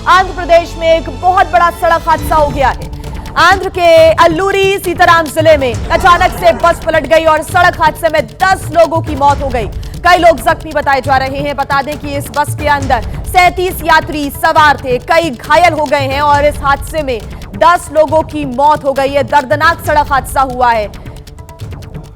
आंध्र प्रदेश में एक बहुत बड़ा सड़क हादसा हो गया है। आंध्र के अल्लूरी सीताराम जिले में अचानक से बस पलट गई और सड़क हादसे में 10 लोगों की मौत हो गई। कई लोग जख्मी बताए जा रहे हैं। बता दें कि इस बस के अंदर 37 यात्री सवार थे, कई घायल हो गए हैं और इस हादसे में 10 लोगों की मौत हो गई है। दर्दनाक सड़क हादसा हुआ है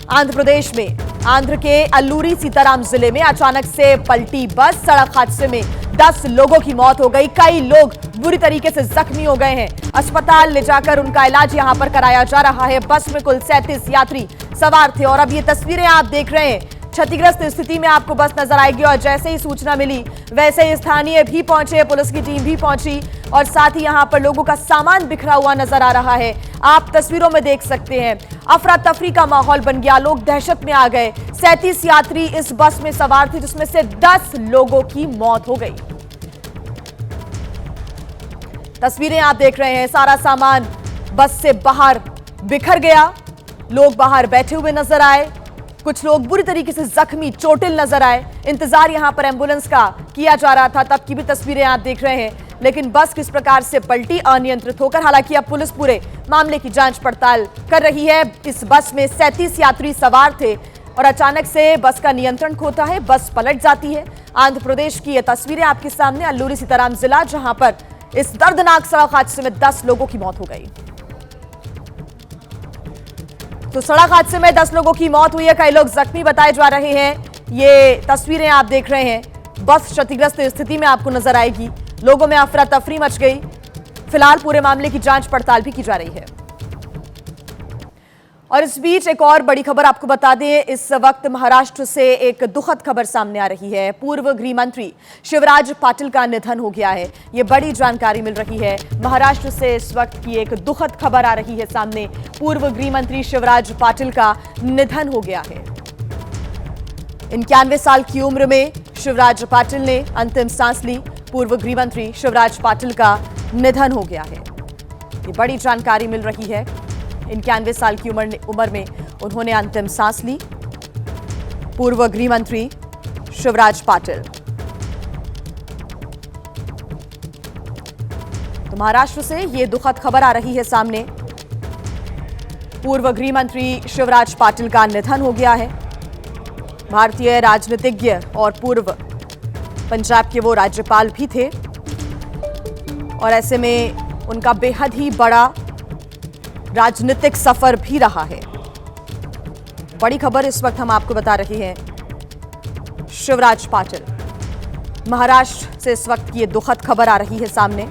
आंध्र प्रदेश में। आंध्र के अल्लूरी सीताराम जिले में अचानक से पलटी बस, सड़क हादसे में 10 लोगों की मौत हो गई। कई लोग बुरी तरीके से जख्मी हो गए हैं। अस्पताल ले जाकर उनका इलाज यहां पर कराया जा रहा है। बस में कुल 37 यात्री सवार थे और अब ये तस्वीरें आप देख रहे हैं। क्षतिग्रस्त स्थिति में आपको बस नजर आएगी और जैसे ही सूचना मिली वैसे ही स्थानीय भी पहुंचे, पुलिस की टीम भी पहुंची और साथ ही यहां पर लोगों का सामान बिखरा हुआ नजर आ रहा है। आप तस्वीरों में देख सकते हैं, अफरा तफरी का माहौल बन गया, लोग दहशत में आ गए। 37 यात्री इस बस में सवार थे जिसमें से 10 लोगों की मौत हो गई। तस्वीरें आप देख रहे हैं, सारा सामान बस से बाहर बिखर गया, लोग बाहर बैठे हुए नजर आए, कुछ लोग बुरी तरीके से जख्मी चोटिल नजर आए। इंतजार यहां पर एम्बुलेंस का किया जा रहा था, तब की भी तस्वीरें आप देख रहे हैं। लेकिन बस किस प्रकार से पलटी अनियंत्रित होकर, हालांकि अब पुलिस पूरे मामले की जांच पड़ताल कर रही है। इस बस में 37 यात्री सवार थे और अचानक से बस का नियंत्रण खोता है, बस पलट जाती है। आंध्र प्रदेश की ये तस्वीरें आपके सामने, अल्लूरी सीताराम जिला, जहां पर इस दर्दनाक सड़क हादसे में 10 लोगों की मौत हो गई। तो सड़क हादसे में 10 लोगों की मौत हुई है, कई लोग जख्मी बताए जा रहे हैं। ये तस्वीरें आप देख रहे हैं, बस क्षतिग्रस्त स्थिति में आपको नजर आएगी। लोगों में अफरा तफरी मच गई। फिलहाल पूरे मामले की जांच पड़ताल भी की जा रही है। और इस बीच एक और बड़ी खबर आपको बता दें, इस वक्त महाराष्ट्र से एक दुखद खबर सामने आ रही है। पूर्व गृह मंत्री शिवराज पाटिल का निधन हो गया है, ये बड़ी जानकारी मिल रही है। महाराष्ट्र से इस वक्त की एक दुखद खबर आ रही है सामने। पूर्व गृह मंत्री शिवराज पाटिल का निधन हो गया है। 91 साल की उम्र में शिवराज पाटिल ने अंतिम सांस ली। पूर्व गृह मंत्री शिवराज पाटिल का निधन हो गया है, ये बड़ी जानकारी मिल रही है। 91 साल की उम्र में उन्होंने अंतिम सांस ली। पूर्व गृह मंत्री शिवराज पाटिल। तो महाराष्ट्र से यह दुखद खबर आ रही है सामने। पूर्व गृह मंत्री शिवराज पाटिल का निधन हो गया है। भारतीय राजनीतिज्ञ और पूर्व पंजाब के वो राज्यपाल भी थे और ऐसे में उनका बेहद ही बड़ा राजनीतिक सफर भी रहा है। बड़ी खबर इस वक्त हम आपको बता रहे हैं, शिवराज पाटिल। महाराष्ट्र से इस वक्त की ये दुखद खबर आ रही है सामने।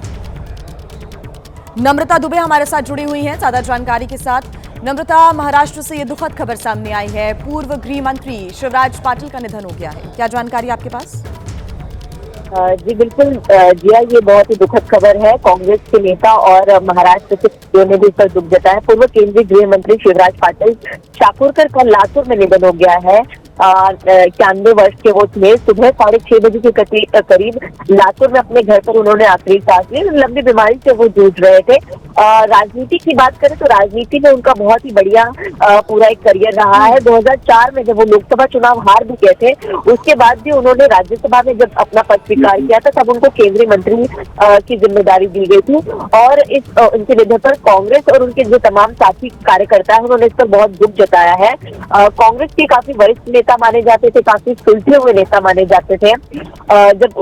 नम्रता दुबे हमारे साथ जुड़ी हुई हैं ज्यादा जानकारी के साथ। नम्रता, महाराष्ट्र से ये दुखद खबर सामने आई है, पूर्व गृह मंत्री शिवराज पाटिल का निधन हो गया है, क्या जानकारी आपके पास? जी बिल्कुल जिया, ये बहुत ही दुखद खबर है। कांग्रेस के नेता और महाराष्ट्र के ने भी इस पर दुख जताया। पूर्व केंद्रीय गृह मंत्री शिवराज पाटिल शाकुरकर का लातूर में निधन हो गया है। 91 वर्ष के वो थे। सुबह 6:30 बजे के करीब लातूर में अपने घर पर उन्होंने आखिरी सांस ली। लंबी बीमारी से वो जूझ रहे थे। राजनीति की बात करें तो राजनीति में उनका बहुत ही बढ़िया पूरा एक करियर रहा है। 2004 में जब वो लोकसभा चुनाव हार भी गए थे, उसके बाद भी उन्होंने राज्यसभा में जब अपना पद स्वीकार किया था तब उनको केंद्रीय मंत्री की जिम्मेदारी दी गई थी। और इस उनके निधन पर कांग्रेस और उनके जो तमाम साथी कार्यकर्ता है उन्होंने इस पर बहुत दुख जताया है। कांग्रेस के काफी वरिष्ठ नेता माने जाते थे, काफी सुलझे हुए नेता माने जाते थे। जब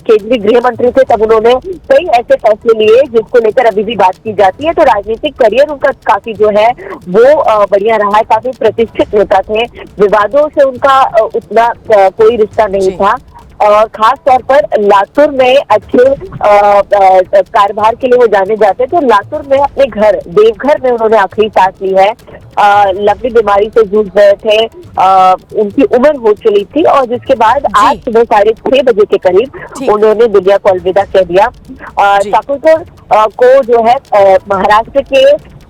केंद्रीय गृह मंत्री थे तब उन्होंने कई ऐसे फैसले लिए जिसको लेकर अभी भी बात की जाती है। तो राजनीतिक करियर उनका काफी जो है वो बढ़िया रहा है। काफी प्रतिष्ठित नेता थे। विवादों से उनका उतना कोई रिश्ता नहीं था। खास तौर पर लातूर में अच्छे कार्यभार के लिए वो जाने जाते थे। लातूर में अपने घर देवघर में उन्होंने आखिरी सांस ली है। लंबी बीमारी से जूझ रहे थे। उनकी उम्र हो चली थी और जिसके बाद आज सुबह 6:30 बजे के करीब उन्होंने दुनिया को अलविदा कह दिया। शाकुरकर को जो है महाराष्ट्र के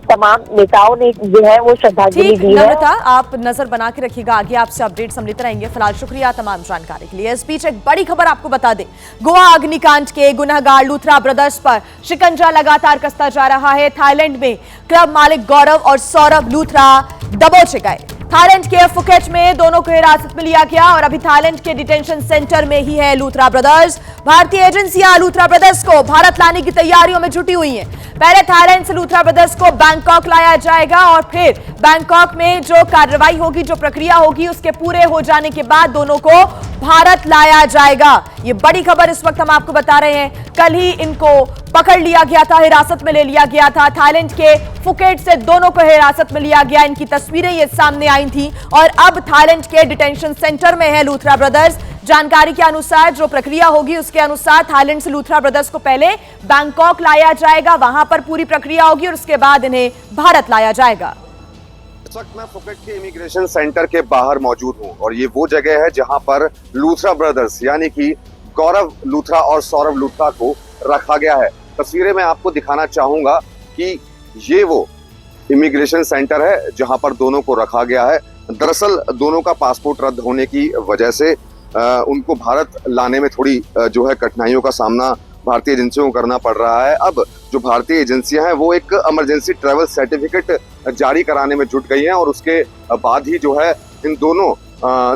तमाम नेताओं ने जो है वो श्रद्धांजलि दी है। नम्रता, आप नजर बना के रखिएगा, आगे आपसे अपडेट्स हम लेते रहेंगे। फिलहाल शुक्रिया तमाम जानकारी के लिए। इस बीच एक बड़ी खबर आपको बता दें, गोवा अग्निकांड के गुनहगार लूथरा ब्रदर्स पर शिकंजा लगातार कसता जा रहा है। थाईलैंड में क्लब मालिक गौरव और सौरभ लूथरा दबोचे गए। थाईलैंड के फुकेट में दोनों को हिरासत में लिया गया और अभी थाईलैंड के डिटेंशन सेंटर में ही है लूथरा ब्रदर्स। भारतीय एजेंसियां लूथरा ब्रदर्स को भारत लाने की तैयारियों में जुटी हुई हैं। पहले थाईलैंड से लूथरा ब्रदर्स को बैंकॉक लाया जाएगा और फिर बैंकॉक में जो कार्रवाई होगी, जो प्रक्रिया होगी, उसके पूरे हो जाने के बाद दोनों को भारत लाया जाएगा। ये बड़ी खबर इस वक्त हम आपको बता रहे हैं। कल ही इनको पकड़ लिया गया था, हिरासत में ले लिया गया था। थाईलैंड के फुकेट से दोनों को हिरासत में लिया गया। इनकी तस्वीरें ये सामने आई थी और अब थाईलैंड के डिटेंशन सेंटर में है लूथरा ब्रदर्स। जानकारी के अनुसार जो प्रक्रिया होगी उसके अनुसार थाईलैंड से लूथरा ब्रदर्स को पहले बैंकॉक लाया जाएगा, वहां पर पूरी प्रक्रिया होगी और उसके बाद इन्हें भारत लाया जाएगा। इस वक्त मैं फुकेट के इमिग्रेशन सेंटर के बाहर मौजूद हूं और ये वो जगह है जहां पर लूथरा ब्रदर्स यानी कि गौरव लूथरा और सौरभ लूथरा को रखा गया है। तस्वीरें मैं आपको दिखाना चाहूंगा कि ये वो इमिग्रेशन सेंटर है जहां पर दोनों को रखा गया है। दरअसल दोनों का पासपोर्ट रद्द होने की वजह से उनको भारत लाने में थोड़ी जो है कठिनाइयों का सामना भारतीय एजेंसियों को करना पड़ रहा है। अब जो भारतीय एजेंसियां हैं वो एक इमरजेंसी ट्रैवल सर्टिफिकेट जारी कराने में जुट गई हैं और उसके बाद ही जो है इन दोनों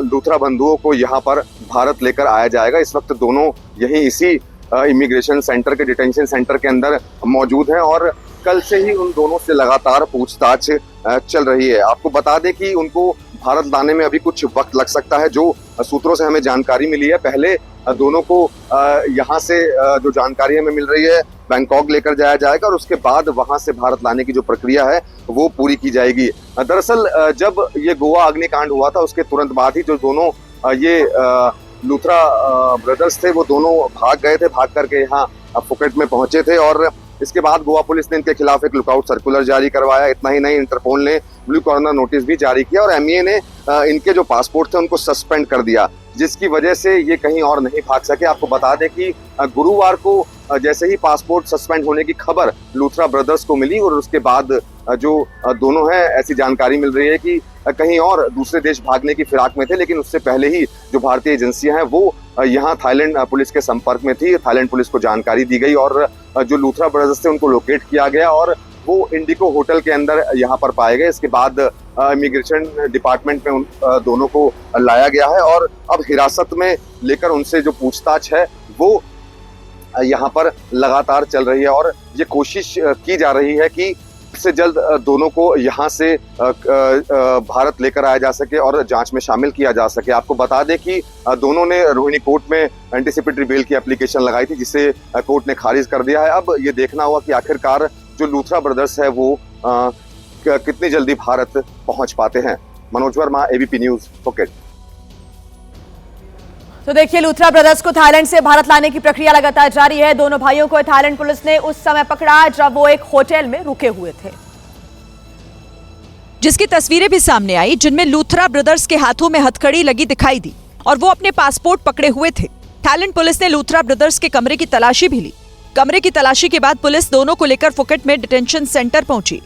लूथरा बंधुओं को यहाँ पर भारत लेकर आया जाएगा। इस वक्त दोनों यही इसी इमिग्रेशन सेंटर के डिटेंशन सेंटर के अंदर मौजूद हैं और कल से ही उन दोनों से लगातार पूछताछ चल रही है। आपको बता दें कि उनको भारत लाने में अभी कुछ वक्त लग सकता है। जो सूत्रों से हमें जानकारी मिली है, पहले दोनों को यहाँ से जो जानकारी हमें मिल रही है बैंकॉक लेकर जाया जाएगा और उसके बाद वहां से भारत लाने की जो प्रक्रिया है वो पूरी की जाएगी। दरअसल जब ये गोवा अग्निकांड हुआ था उसके तुरंत बाद ही जो दोनों ये लूथरा ब्रदर्स थे वो दोनों भाग गए थे, भाग करके यहाँ फुकेट में पहुंचे थे और इसके बाद गोवा पुलिस ने इनके खिलाफ एक लुकआउट सर्कुलर जारी करवाया। इतना ही नहीं, इंटरपोल ने ब्लू कॉर्नर नोटिस भी जारी किया और एमईए ने इनके जो पासपोर्ट थे उनको सस्पेंड कर दिया, जिसकी वजह से ये कहीं और नहीं भाग सके। आपको बता दें कि गुरुवार को जैसे ही पासपोर्ट सस्पेंड होने की खबर लूथरा ब्रदर्स को मिली और उसके बाद जो दोनों हैं ऐसी जानकारी मिल रही है कि कहीं और दूसरे देश भागने की फिराक में थे, लेकिन उससे पहले ही जो भारतीय एजेंसियां हैं वो यहाँ थाईलैंड पुलिस के संपर्क में थी। थाईलैंड पुलिस को जानकारी दी गई और जो लूथरा ब्रदर्स थे उनको लोकेट किया गया और वो इंडिको होटल के अंदर यहाँ पर पाए गए। इसके बाद इमिग्रेशन डिपार्टमेंट में उन दोनों को लाया गया है और अब हिरासत में लेकर उनसे जो पूछताछ है वो यहाँ पर लगातार चल रही है और ये कोशिश की जा रही है कि से जल्द दोनों को यहाँ से भारत लेकर आया जा सके और जांच में शामिल किया जा सके। आपको बता दें कि दोनों ने रोहिणी कोर्ट में एंटीसिपेटरी बेल की एप्लीकेशन लगाई थी जिसे कोर्ट ने खारिज कर दिया है। अब ये देखना होगा कि आखिरकार जो लूथरा ब्रदर्स है वो कितनी जल्दी भारत पहुंच पाते हैं। Manoj Verma, ABP news, Phuket. तो देखिए, लूथरा ब्रदर्स को थाईलैंड से भारत लाने की प्रक्रिया लगातार जारी है। दोनों भाइयों को थाईलैंड पुलिस ने उस समय पकड़ा जब वो एक होटल में रुके हुए थे, जिसकी तस्वीरें भी सामने आई जिनमें लूथरा ब्रदर्स के हाथों में हथकड़ी लगी दिखाई दी और वो अपने पासपोर्ट पकड़े हुए थे। थाईलैंड पुलिस ने लूथरा ब्रदर्स के कमरे की तलाशी भी ली। कमरे की तलाशी के बाद पुलिस दोनों को लेकर फुकेट में डिटेंशन सेंटर पहुंची।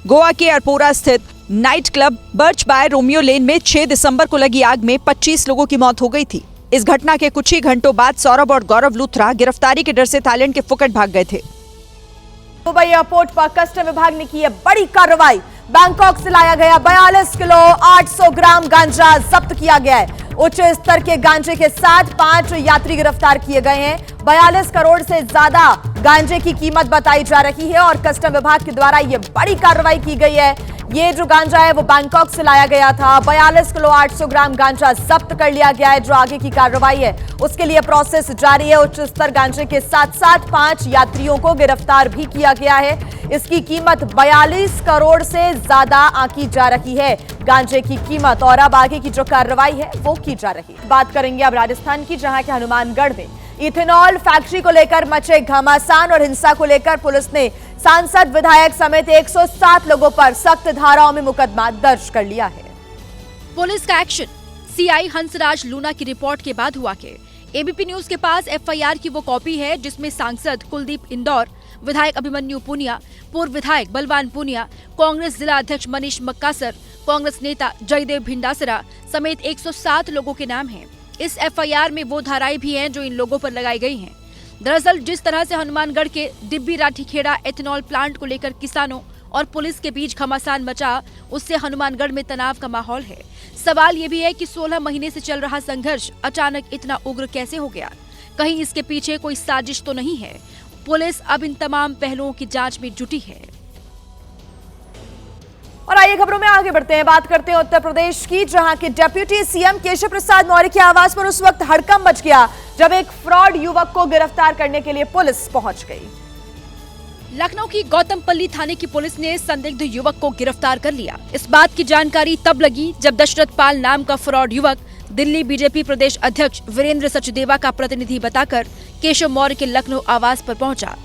गोवा के अरपोरा स्थित night club Birch by Romeo Lane में 6 दिसंबर को लगी आग में 25 लोगों की मौत हो गई थी। इस घटना के कुछ ही घंटों बाद सौरभ और गौरव लूथरा गिरफ्तारी के डर से थाईलैंड के फुकेट भाग गए थे। दुबई एयरपोर्ट पर कस्टम विभाग ने की है बड़ी कार्रवाई। बैंकॉक से लाया गया 42 किलो 800 ग्राम गांजा जब्त किया गया है। उच्च स्तर के गांजे के साथ 5 यात्री गिरफ्तार किए गए हैं। 42 करोड़ से ज्यादा गांजे की कीमत बताई जा रही है और कस्टम विभाग के द्वारा यह बड़ी कार्रवाई की गई है। ये जो गांजा है वो बैंकॉक से लाया गया था। 42 किलो 800 ग्राम गांजा जब्त कर लिया गया है। जो आगे की कार्रवाई है उसके लिए प्रोसेस जारी है। उच्च स्तर गांजे के साथ साथ 5 यात्रियों को गिरफ्तार भी किया गया है। इसकी कीमत 42 करोड़ से ज्यादा आंकी जा रही है, गांजे की कीमत। और अब आगे की जो कार्रवाई है वो की जा रही है। बात करेंगे अब राजस्थान की, जहां के हनुमानगढ़ में इथेनॉल फैक्ट्री को लेकर मचे घमासान और हिंसा को लेकर पुलिस ने सांसद, विधायक समेत 107 लोगों पर सख्त धाराओं में मुकदमा दर्ज कर लिया है। पुलिस का एक्शन सीआई हंसराज लूना की रिपोर्ट के बाद हुआ कि एबीपी न्यूज के पास एफआईआर की वो कॉपी है जिसमें सांसद कुलदीप इंदौर, विधायक अभिमन्यु पुनिया, पूर्व विधायक बलवान पुनिया, कांग्रेस जिला अध्यक्ष मनीष मक्कासर, कांग्रेस नेता जयदेव भिंडासरा समेत 107 लोगों के नाम हैं। इस एफआईआर में वो धाराएं भी हैं जो इन लोगों पर लगाई गई हैं। दरअसल जिस तरह से हनुमानगढ़ के डिब्बी राठी खेड़ा एथेनॉल प्लांट को लेकर किसानों और पुलिस के बीच घमासान मचा, उससे हनुमानगढ़ में तनाव का माहौल है। सवाल ये भी है कि 16 महीने से चल रहा संघर्ष अचानक इतना उग्र कैसे हो गया? कहीं इसके पीछे कोई साजिश तो नहीं है? पुलिस अब इन तमाम पहलुओं की जांच में जुटी है। और आइए खबरों में आगे बढ़ते हैं, बात करते हैं उत्तर प्रदेश की, जहां के डिप्टी सीएम केशव प्रसाद मौर्य के आवास पर उस वक्त हड़कंप मच गया जब एक फ्रॉड युवक को गिरफ्तार करने के लिए पुलिस पहुंच गई। लखनऊ की गौतमपल्ली थाने की पुलिस ने संदिग्ध युवक को गिरफ्तार कर लिया। इस बात की जानकारी तब लगी जब दशरथ पाल नाम का फ्रॉड युवक दिल्ली बीजेपी प्रदेश अध्यक्ष वीरेंद्र सचदेवा का प्रतिनिधि बताकर केशव मौर्य के लखनऊ आवास पर पहुंचा।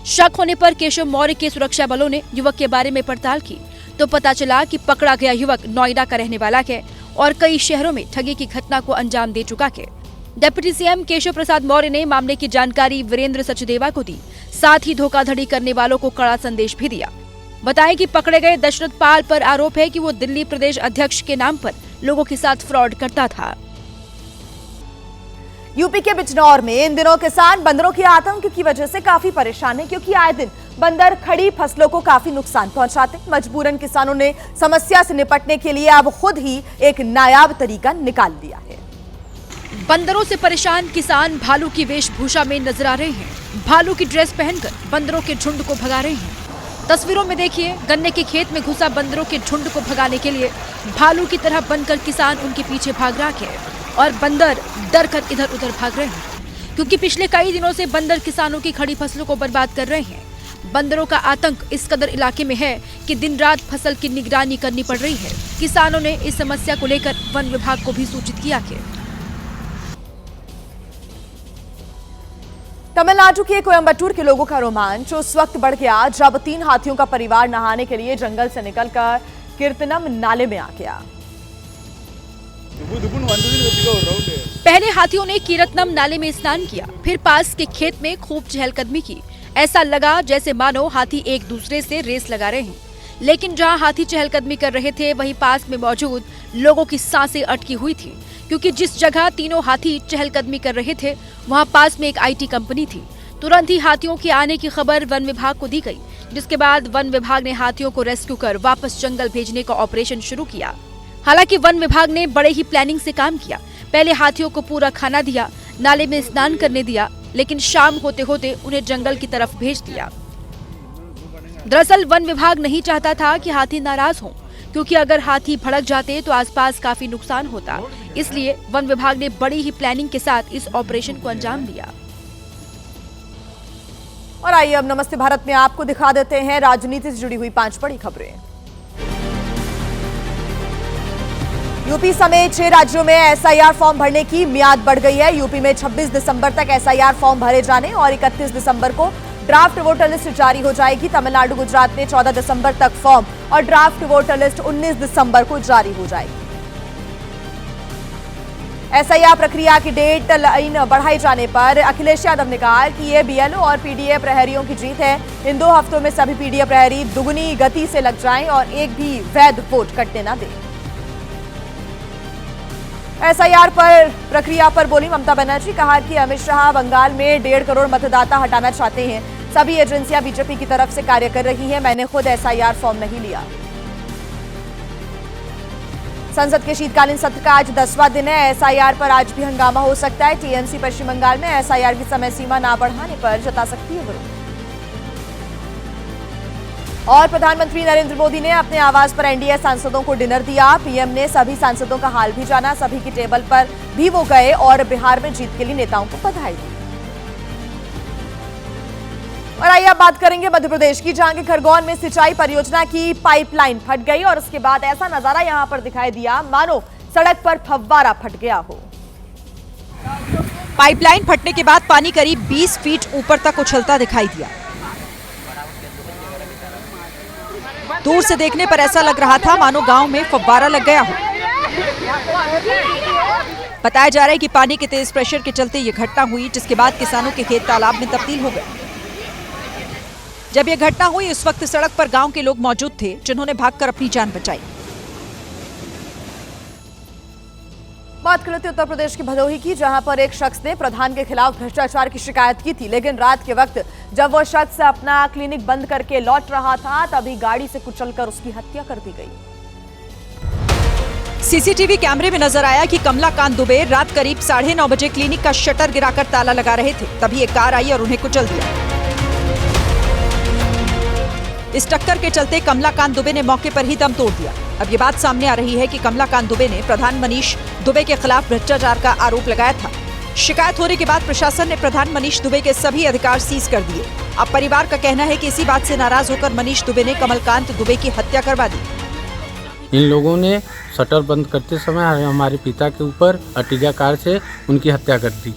शक होने पर केशव मौर्य के सुरक्षा बलों ने युवक के बारे में पड़ताल की तो पता चला कि पकड़ा गया युवक नोएडा का रहने वाला है और कई शहरों में ठगी की घटना को अंजाम दे चुका है। डिप्टी सीएम केशव प्रसाद मौर्य ने मामले की जानकारी वीरेंद्र सचदेवा को दी, साथ ही धोखाधड़ी करने वालों को कड़ा संदेश भी दिया। बताएं कि पकड़े गए दशरथ पाल पर आरोप है कि वो दिल्ली प्रदेश अध्यक्ष के नाम पर लोगों के साथ फ्रॉड करता था। यूपी के बिजनौर में इन दिनों किसान बंदरों के आतंक की वजह से काफी परेशान हैं, क्योंकि आए दिन बंदर खड़ी फसलों को काफी नुकसान पहुंचाते हैं। मजबूरन किसानों ने समस्या से निपटने के लिए अब खुद ही एक नायाब तरीका निकाल लिया है। बंदरों से परेशान किसान भालू की वेशभूषा में नजर आ रहे हैं। भालू की ड्रेस पहनकर बंदरों के झुंड को भगा रहे हैं। तस्वीरों में देखिए, गन्ने के खेत में घुसा बंदरों के झुंड को भगाने के लिए भालू की तरह बनकर किसान उनके पीछे भाग रहा है और बंदर डर कर इधर उधर भाग रहे हैं, क्योंकि पिछले कई दिनों से बंदर किसानों की खड़ी फसलों को बर्बाद कर रहे हैं। बंदरों का आतंक इस कदर इलाके में है कि दिन रात फसल की निगरानी करनी पड़ रही है। किसानों ने इस समस्या को लेकर वन विभाग को भी सूचित किया है। तमिलनाडु के कोयम्बटूर के लोगों का रोमांच उस वक्त बढ़ गया जब 3 हाथियों का परिवार नहाने के लिए जंगल से निकलकर कीर्तनम नाले में आ गया। पहले हाथियों ने कीरतनम नाले में स्नान किया, फिर पास के खेत में खूब चहलकदमी की। ऐसा लगा जैसे मानो हाथी एक दूसरे से रेस लगा रहे हैं। लेकिन जहां हाथी चहलकदमी कर रहे थे वहीं पास में मौजूद लोगों की सांसें अटकी हुई थी, क्योंकि जिस जगह तीनों हाथी चहलकदमी कर रहे थे वहां पास में एक IT कंपनी थी। तुरंत ही हाथियों के आने की खबर वन विभाग को दी गई, जिसके बाद वन विभाग ने हाथियों को रेस्क्यू कर वापस जंगल भेजने का ऑपरेशन शुरू किया। हालांकि वन विभाग ने बड़े ही प्लानिंग से काम किया। पहले हाथियों को पूरा खाना दिया, नाले में स्नान करने दिया, लेकिन शाम होते होते उन्हें जंगल की तरफ भेज दिया। दरअसल वन विभाग नहीं चाहता था कि हाथी नाराज हों, क्योंकि अगर हाथी भड़क जाते तो आसपास काफी नुकसान होता। इसलिए वन विभाग ने बड़ी ही प्लानिंग के साथ इस ऑपरेशन को अंजाम दिया। और आइए अब नमस्ते भारत में आपको दिखा देते हैं राजनीति से जुड़ी हुई 5 बड़ी खबरें। यूपी समेत 6 राज्यों में SIR फॉर्म भरने की मियाद बढ़ गई है। यूपी में 26 दिसंबर तक SIR फॉर्म भरे जाने और 31 दिसंबर को ड्राफ्ट वोटर लिस्ट जारी हो जाएगी। तमिलनाडु, गुजरात में 14 दिसंबर तक फॉर्म और ड्राफ्ट वोटर लिस्ट 19 दिसंबर को जारी हो जाएगी। SIR प्रक्रिया की डेट लाइन बढ़ाए जाने पर अखिलेश यादव ने कहा कि ये BLO और PDA प्रहरियों की जीत है। इन 2 हफ्तों में सभी PDA प्रहरी दुगनी गति से लग जाएं और एक भी वैध वोट कटने न दें। SIR पर प्रक्रिया पर बोली ममता बनर्जी, कहा कि अमित शाह बंगाल में 1.5 करोड़ मतदाता हटाना चाहते हैं। सभी एजेंसियां बीजेपी की तरफ से कार्य कर रही हैं। मैंने खुद SIR फॉर्म नहीं लिया। संसद के शीतकालीन सत्र का आज 10वां दिन है। SIR पर आज भी हंगामा हो सकता है। TMC पश्चिम बंगाल में SIR की समय सीमा ना बढ़ाने पर जता सकती है विरोध। और प्रधानमंत्री नरेंद्र मोदी ने अपने आवास पर NDA सांसदों को डिनर दिया। PM ने सभी सांसदों का हाल भी जाना, सभी की टेबल पर भी वो गए और बिहार में जीत के लिए नेताओं को बधाई दी। और आइए अब बात करेंगे मध्य प्रदेश की, जहां के खरगोन में सिंचाई परियोजना की पाइपलाइन फट गई और उसके बाद ऐसा नजारा यहां पर दिखाई दिया मानो सड़क पर फव्वारा फट गया हो। पाइपलाइन फटने के बाद पानी करीब 20 फीट ऊपर तक उछलता दिखाई दिया। दूर से देखने पर ऐसा लग रहा था मानो गांव में फव्वारा लग गया हो। बताया जा रहा है कि पानी के तेज प्रेशर के चलते ये घटना हुई, जिसके बाद किसानों के खेत तालाब में तब्दील हो गए। जब यह घटना हुई उस वक्त सड़क पर गांव के लोग मौजूद थे, जिन्होंने भागकर अपनी जान बचाई। बात कर लेते हैं उत्तर प्रदेश के भदोही की, जहां पर एक शख्स ने प्रधान के खिलाफ भ्रष्टाचार की शिकायत की थी, लेकिन रात के वक्त जब वो शख्स अपना क्लिनिक बंद करके लौट रहा था तभी गाड़ी से कुचलकर उसकी हत्या कर दी गई। सीसीटीवी कैमरे में नजर आया कि कमलाकांत दुबे रात करीब 9:30 बजे क्लिनिक का शटर गिराकर ताला लगा रहे थे, तभी एक कार आई और उन्हें कुचल दिया। इस टक्कर के चलते कमलाकांत दुबे ने मौके पर ही दम तोड़ दिया। अब ये बात सामने आ रही है कि कमलाकांत दुबे ने प्रधान मनीष दुबे के खिलाफ भ्रष्टाचार का आरोप लगाया था। शिकायत होने के बाद प्रशासन ने प्रधान मनीष दुबे के सभी अधिकार सीज कर दिए। अब परिवार का कहना है कि इसी बात से नाराज होकर मनीष दुबे ने कमलकांत दुबे की हत्या करवा दी। इन लोगों ने शटर बंद करते समय हमारे पिता के ऊपर अर्टिगा कार से उनकी हत्या कर दी।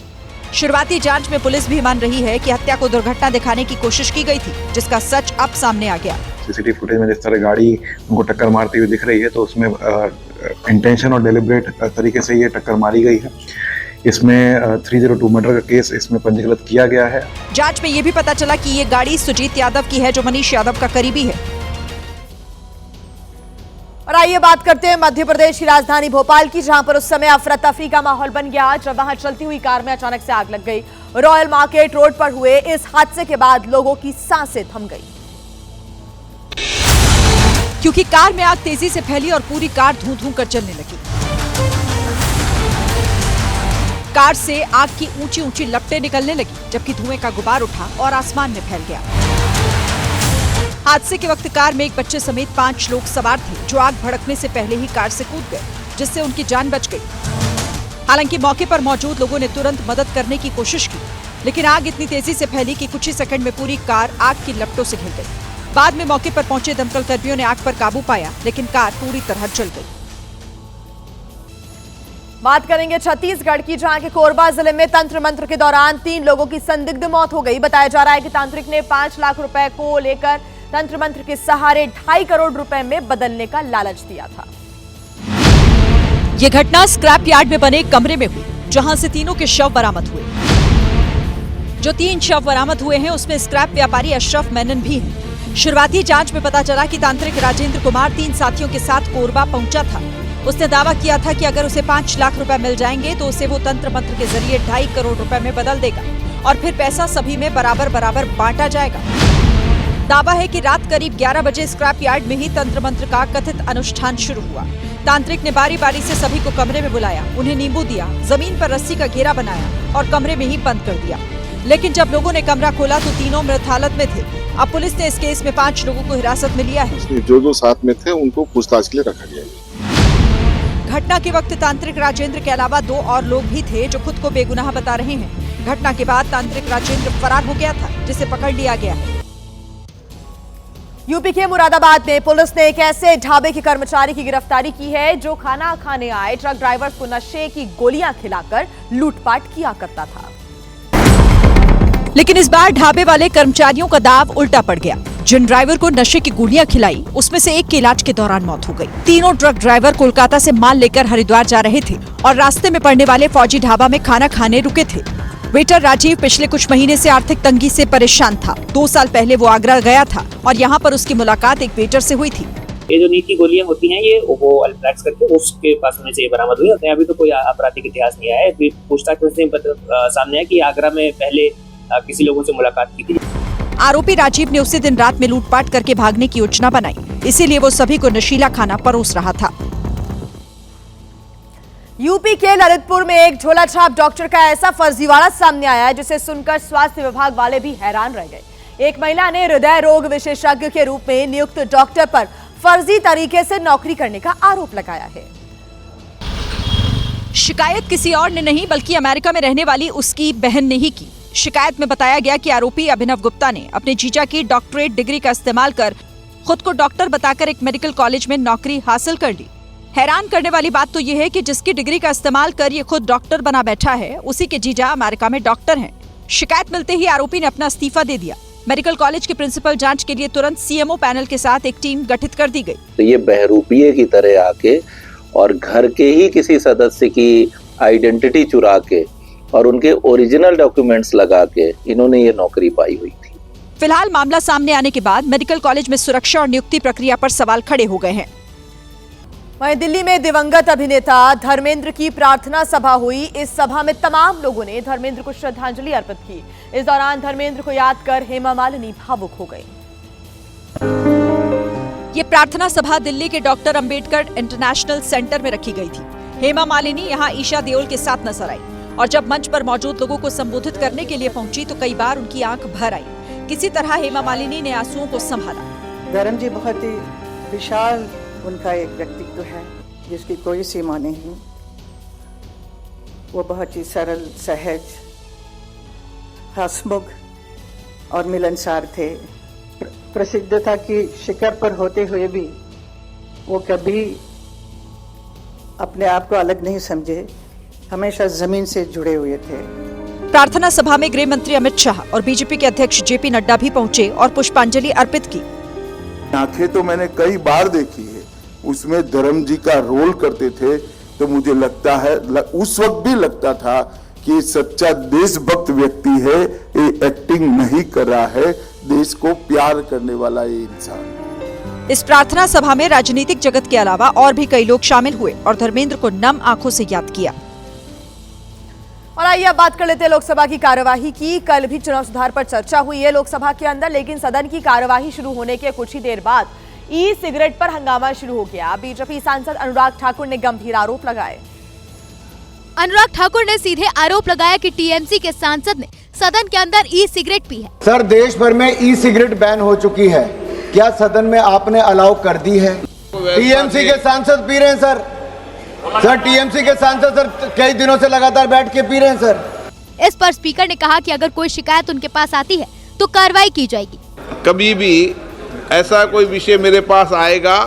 शुरुआती जांच में पुलिस भी मान रही है कि हत्या को दुर्घटना दिखाने की कोशिश की गई थी, जिसका सच अब सामने आ गया। सीसीटीवी फुटेज में जिस तरह गाड़ी उनको टक्कर मारती हुई दिख रही है, तो उसमें इंटेंशन और डेलिब्रेट तरीके से ये टक्कर मारी गई है। इसमें 302 मर्डर का केस इसमें पंजीकृत किया गया है। जांच में ये भी पता चला कि ये गाड़ी सुजीत यादव की है, जो मनीष यादव का करीबी है। और आइए बात करते हैं मध्य प्रदेश की राजधानी भोपाल की, जहां पर उस समय अफरा तफरी का माहौल बन गया जब वहां चलती हुई कार में अचानक से आग लग गई। रॉयल मार्केट रोड पर हुए इस हादसे के बाद लोगों की सांसें थम गई, क्योंकि कार में आग तेजी से फैली और पूरी कार धूं धूं कर जलने लगी। कार से आग की ऊंची ऊंची लपटें निकलने लगी, जबकि धुएं का गुबार उठा और आसमान में फैल गया। हादसे के वक्त कार में एक बच्चे समेत 5 लोग सवार थे, जो आग भड़कने से पहले ही कार से कूद गए, जिससे उनकी जान बच गई। हालांकि मौके पर मौजूद लोगों ने तुरंत मदद करने की कोशिश की, लेकिन आग इतनी तेजी से फैली कि कुछ ही सेकंड में पूरी कार आग की लपटों से घिर गई। बाद में मौके पर पहुंचे दमकल कर्मियों ने आग पर काबू पाया, लेकिन कार पूरी तरह जल गई। बात करेंगे छत्तीसगढ़ की, जहां के कोरबा जिले में तंत्र मंत्र के दौरान 3 लोगों की संदिग्ध मौत हो गई। बताया जा रहा है कि तांत्रिक ने 5 लाख रुपए को लेकर तंत्र मंत्र के सहारे 2.5 करोड़ रुपए में बदलने का लालच दिया था। यह घटना स्क्रैप यार्ड में बने कमरे में हुई, जहां से तीनों के शव बरामद हुए। जो 3 शव बरामद हुए हैं, उसमें स्क्रैप व्यापारी अशरफ मेनन भी है। शुरुआती जांच में पता चला कि तांत्रिक राजेंद्र कुमार 3 साथियों के साथ कोरबा पहुंचा था। उसने दावा किया था कि अगर उसे 5 लाख रुपए मिल जाएंगे तो उसे वो तंत्र मंत्र के जरिए 2.5 करोड़ रुपए में बदल देगा और फिर पैसा सभी में बराबर बराबर बांटा जाएगा। दावा है कि रात करीब 11 बजे स्क्रैप यार्ड में ही तंत्र मंत्र का कथित अनुष्ठान शुरू हुआ। तांत्रिक ने बारी बारी से सभी को कमरे में बुलाया, उन्हें नींबू दिया, जमीन पर रस्सी का घेरा बनाया और कमरे में ही बंद कर दिया। लेकिन जब लोगों ने कमरा खोला तो तीनों मृत हालत में थे। अब पुलिस ने इस केस में 5 लोगों को हिरासत में लिया है। जो साथ में थे उनको पूछताछ के लिए रखा गया है। घटना के वक्त तांत्रिक राजेंद्र के अलावा 2 और लोग भी थे, जो खुद को बेगुनाह बता रहे हैं। घटना के बाद तांत्रिक राजेंद्र फरार हो गया था, जिसे पकड़ लिया गया है। यूपी के मुरादाबाद में पुलिस ने एक ऐसे ढाबे के कर्मचारी की गिरफ्तारी की है, जो खाना खाने आए ट्रक ड्राइवर्स को नशे की गोलियां खिलाकर लूटपाट किया करता था। लेकिन इस बार ढाबे वाले कर्मचारियों का दाव उल्टा पड़ गया। जिन ड्राइवर को नशे की गोलियां खिलाई, उसमें से एक के इलाज के दौरान मौत हो गई। तीनों ट्रक ड्राइवर कोलकाता से माल लेकर हरिद्वार जा रहे थे और रास्ते में पड़ने वाले फौजी ढाबा में खाना खाने रुके थे। वेटर राजीव पिछले कुछ महीने से आर्थिक तंगी से परेशान था। 2 साल पहले वो आगरा गया था और यहाँ पर उसकी मुलाकात एक वेटर से हुई थी। ये जो नीट की गोलियां होती हैं, ये वो अल्ट्रैक्स करके उसके पास में से ये बरामद हुई होते हैं। अभी तो कोई आपराधिक इतिहास नहीं आया है। पूछताछ से सामने है कि आगरा में पहले किसी लोगों से मुलाकात की थी। आरोपी राजीव ने उसी दिन रात में लूटपाट करके भागने की योजना बनाई, इसीलिए वो सभी को नशीला खाना परोस रहा था। यूपी के ललितपुर में एक झोला छाप डॉक्टर का ऐसा फर्जीवाड़ा सामने आया है, जिसे सुनकर स्वास्थ्य विभाग वाले भी हैरान रह गए। एक महिला ने हृदय रोग विशेषज्ञ के रूप में नियुक्त डॉक्टर पर फर्जी तरीके से नौकरी करने का आरोप लगाया है। शिकायत किसी और ने नहीं, बल्कि अमेरिका में रहने वाली उसकी बहन ने ही की। शिकायत में बताया गया कि आरोपी अभिनव गुप्ता ने अपने जीजा की डॉक्टरेट डिग्री का इस्तेमाल कर खुद को डॉक्टर बताकर एक मेडिकल कॉलेज में नौकरी हासिल कर ली। हैरान करने वाली बात तो यह है कि जिसकी डिग्री का इस्तेमाल कर ये खुद डॉक्टर बना बैठा है, उसी के जीजा अमेरिका में डॉक्टर हैं। शिकायत मिलते ही आरोपी ने अपना इस्तीफा दे दिया। मेडिकल कॉलेज के प्रिंसिपल जांच के लिए तुरंत सीएमओ पैनल के साथ एक टीम गठित कर दी गई। तो ये बहरूपिये की तरह आके और घर के ही किसी सदस्य की आइडेंटिटी चुरा के और उनके ओरिजिनल डॉक्यूमेंट्स लगा के इन्होंने ये नौकरी पाई हुई थी। फिलहाल मामला सामने आने के बाद मेडिकल कॉलेज में सुरक्षा और नियुक्ति प्रक्रिया पर सवाल खड़े हो गए हैं। वहीं दिल्ली में दिवंगत अभिनेता धर्मेंद्र की प्रार्थना सभा हुई। इस सभा में तमाम लोगों ने धर्मेंद्र को श्रद्धांजलि अर्पित की। इस दौरान धर्मेंद्र को याद कर हेमा मालिनी भावुक हो गई। ये प्रार्थना सभा दिल्ली के डॉक्टर अंबेडकर इंटरनेशनल सेंटर में रखी गई थी। हेमा मालिनी यहाँ ईशा देओल के साथ नजर आई और जब मंच पर मौजूद लोगों को संबोधित करने के लिए पहुंची तो कई बार उनकी आंख भर आई। किसी तरह हेमा मालिनी ने आंसुओं को संभाला। धर्म जी बहुत ही विशाल उनका एक व्यक्तित्व है जिसकी कोई सीमा नहीं। वो बहुत ही सरल, सहज, हंसमुख और मिलनसार थे। प्रसिद्धता की शिखर पर होते हुए भी वो कभी अपने आप को अलग नहीं समझे, हमेशा जमीन से जुड़े हुए थे। प्रार्थना सभा में गृह मंत्री अमित शाह और बीजेपी के अध्यक्ष जेपी नड्डा भी पहुंचे और पुष्पांजलि अर्पित की। आंखें तो मैंने कई बार देखी है, उसमें धर्म जी का रोल करते थे तो मुझे लगता है उस वक्त भी लगता था कि सच्चा देशभक्त व्यक्ति है, ये एक्टिंग नहीं कर रहा है, देश को प्यार करने वाला ये इंसान। इस प्रार्थना सभा में राजनीतिक जगत के अलावा और भी कई लोग शामिल हुए और धर्मेंद्र को नम आंखों से याद किया। और आइए अब बात कर लेते हैं लोकसभा की कार्यवाही की। कल भी चुनाव सुधार पर चर्चा हुई है लोकसभा के अंदर, लेकिन सदन की कार्यवाही शुरू होने के कुछ ही देर बाद ई सिगरेट पर हंगामा शुरू हो गया। बीजेपी सांसद अनुराग ठाकुर ने गंभीर आरोप लगाए। अनुराग ठाकुर ने सीधे आरोप लगाया कि टीएमसी के सांसद ने सदन के अंदर ई सिगरेट पी है। सर, देश भर में ई सिगरेट बैन हो चुकी है, क्या सदन में आपने अलाउ कर दी है? टीएमसी के सांसद पी रहे हैं सर। सर, टीएमसी के सांसद सर कई दिनों से लगातार बैठ के पी रहे हैं सर। इस पर स्पीकर ने कहा कि अगर कोई शिकायत उनके पास आती है तो कार्रवाई की जाएगी। कभी भी ऐसा कोई विषय मेरे पास आएगा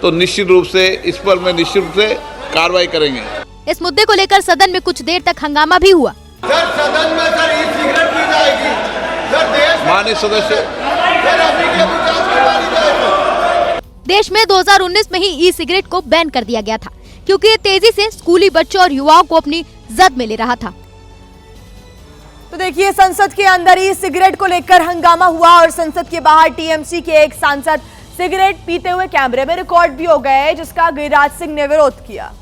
तो निश्चित रूप से इस पर मैं निश्चित रूप से कार्रवाई करेंगे। इस मुद्दे को लेकर सदन में कुछ देर तक हंगामा भी हुआ। सर, सदन में सर ई सिगरेट पी जाएगी। सर, देश माननीय सदस्य, देश में 2019 में ही ई सिगरेट को बैन कर दिया गया था क्योंकि ये तेजी से स्कूली बच्चों और युवाओं को अपनी जद में ले रहा था। तो देखिए, संसद के अंदर ही सिगरेट को लेकर हंगामा हुआ और संसद के बाहर टीएमसी के एक सांसद सिगरेट पीते हुए कैमरे में रिकॉर्ड भी हो गए, जिसका गिरिराज सिंह ने विरोध किया।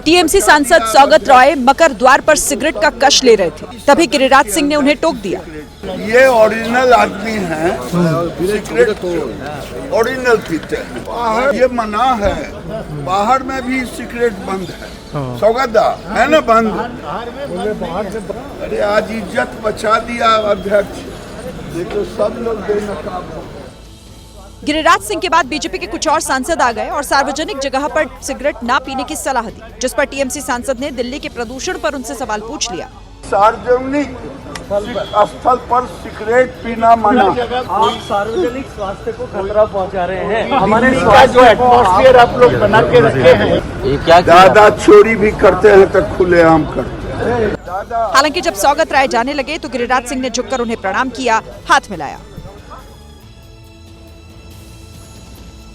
टीएमसी सांसद सौगत रॉय मकर द्वार पर सिगरेट का कश ले रहे थे, तभी गिरिराज सिंह ने उन्हें टोक दिया। ये ओरिजिनल आदमी है, सिगरेट ओरिजिनल पीते हैं, ये मना है। बाहर में भी सिगरेट बंद है। सौगतदा है ना बंद। अरे आज इज्जत बचा दिया अध्यक्ष, ये तो सब लोग बेनकाब हो। गिरिराज सिंह के बाद बीजेपी के कुछ और सांसद आ गए और सार्वजनिक जगह पर सिगरेट ना पीने की सलाह दी, जिस पर टीएमसी सांसद ने दिल्ली के प्रदूषण पर उनसे सवाल पूछ लिया। सार्वजनिक स्थल पर सिगरेट पीना मना। आप सार्वजनिक स्वास्थ्य को खतरा पहुंचा रहे हैं। हमारे जो एटमॉस्फेयर आप लोग बना के रखे हैं, दादा चोरी भी करते हैं तो खुलेआम करते हैं। हालांकि जब सौगत राय जाने लगे तो गिरिराज सिंह ने झुककर उन्हें प्रणाम किया, हाथ मिलाया।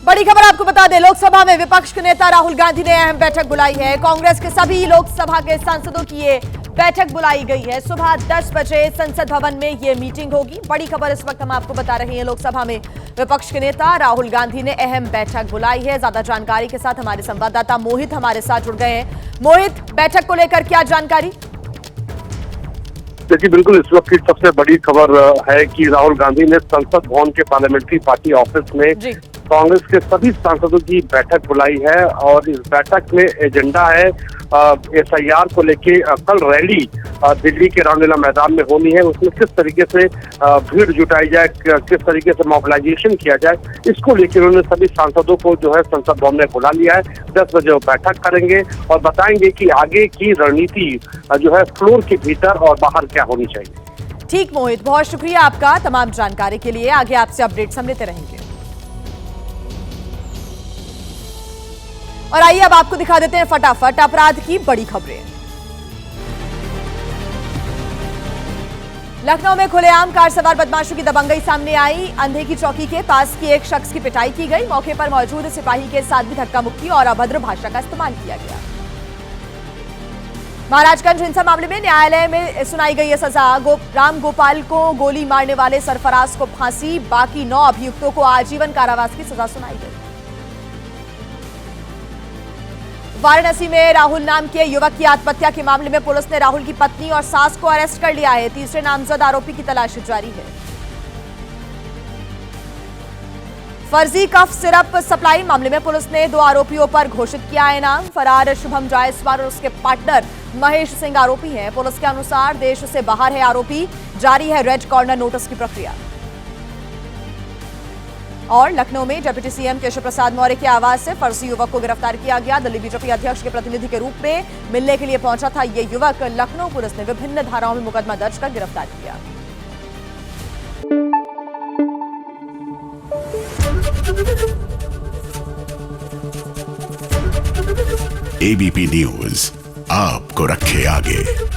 बड़ी खबर आपको बता दें, लोकसभा में विपक्ष के नेता राहुल गांधी ने अहम बैठक बुलाई है। कांग्रेस के सभी लोकसभा के सांसदों की ये बैठक बुलाई गई है। सुबह 10 बजे संसद भवन में ये मीटिंग होगी। बड़ी खबर इस वक्त हम आपको बता रहे हैं, लोकसभा में विपक्ष के नेता राहुल गांधी ने अहम बैठक बुलाई है। ज्यादा जानकारी के साथ हमारे संवाददाता मोहित हमारे साथ जुड़ गए हैं। मोहित, बैठक को लेकर क्या जानकारी? देखिए, बिल्कुल इस वक्त की सबसे बड़ी खबर है कि राहुल गांधी ने संसद भवन के पार्लियामेंट्री पार्टी ऑफिस में कांग्रेस के सभी सांसदों की बैठक बुलाई है और इस बैठक में एजेंडा है एसआईआर को लेके कल रैली दिल्ली के रामलीला मैदान में होनी है। उसमें किस तरीके से भीड़ जुटाई जाए, किस तरीके से मोबिलाइजेशन किया जाए, इसको लेकर उन्होंने सभी सांसदों को जो है संसद भवन में बुला लिया है। 10 बजे वो बैठक करेंगे और बताएंगे कि आगे की रणनीति जो है फ्लोर के भीतर और बाहर क्या होनी चाहिए। ठीक मोहित, बहुत शुक्रिया आपका तमाम जानकारी के लिए। आगे आपसे अपडेट्स हम लेते रहेंगे। और आइए अब आपको दिखा देते हैं फटाफट अपराध की बड़ी खबरें। लखनऊ में खुलेआम कार सवार बदमाशों की दबंगई सामने आई। अंधे की चौकी के पास की एक शख्स की पिटाई की गई। मौके पर मौजूद सिपाही के साथ भी धक्का मुक्की और अभद्र भाषा का इस्तेमाल किया गया। महाराजगंज हिंसा मामले में न्यायालय में सुनाई गई है सजा। राम गोपाल को गोली मारने वाले सरफराज को फांसी, बाकी 9 अभियुक्तों को आजीवन कारावास की सजा सुनाई गई। वाराणसी में राहुल नाम के युवक की आत्महत्या के मामले में पुलिस ने राहुल की पत्नी और सास को अरेस्ट कर लिया है। तीसरे नामजद आरोपी की तलाशी जारी है। फर्जी कफ सिरप सप्लाई मामले में पुलिस ने 2 आरोपियों पर घोषित किया है इनाम। फरार शुभम जायसवाल और उसके पार्टनर महेश सिंह आरोपी हैं। पुलिस के अनुसार देश से बाहर है आरोपी। जारी है रेड कॉर्नर नोटिस की प्रक्रिया। और लखनऊ में डिप्टी सीएम केशव प्रसाद मौर्य के आवास से फर्जी युवक को गिरफ्तार किया गया। दिल्ली बीजेपी अध्यक्ष के प्रतिनिधि के रूप में मिलने के लिए पहुंचा था ये युवक। लखनऊ पुलिस ने विभिन्न धाराओं में मुकदमा दर्ज कर गिरफ्तार किया। एबीपी न्यूज आपको रखे आगे।